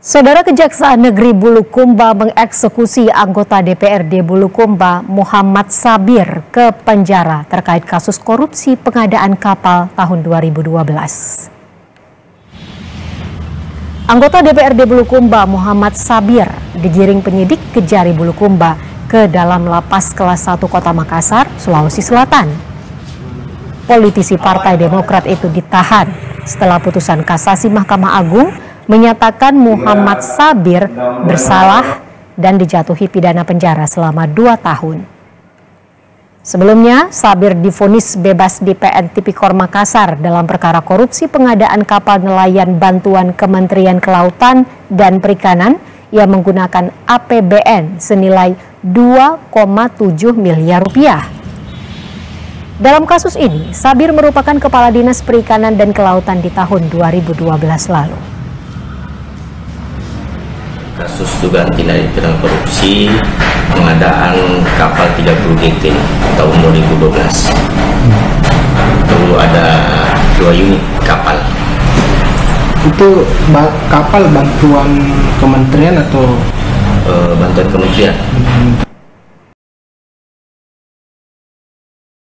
Saudara Kejaksaan Negeri Bulukumba mengeksekusi anggota DPRD Bulukumba Muhammad Sabir ke penjara terkait kasus korupsi pengadaan kapal tahun 2012. Anggota DPRD Bulukumba Muhammad Sabir digiring penyidik Kejari Bulukumba ke dalam lapas kelas 1 Kota Makassar, Sulawesi Selatan. Politisi Partai Demokrat itu ditahan setelah putusan kasasi Mahkamah Agung menyatakan Muhammad Sabir bersalah dan dijatuhi pidana penjara selama 2 tahun. Sebelumnya, Sabir divonis bebas di PN Tipikor Makassar dalam perkara korupsi pengadaan kapal nelayan bantuan Kementerian Kelautan dan Perikanan yang menggunakan APBN senilai 2,7 miliar rupiah. Dalam kasus ini, Sabir merupakan Kepala Dinas Perikanan dan Kelautan di tahun 2012 lalu. Kasus dugaan tindak pidana korupsi pengadaan kapal 30 GT tahun 2012. Perlu ada 2 unit kapal. Itu kapal bantuan kementerian atau bantuan kementerian?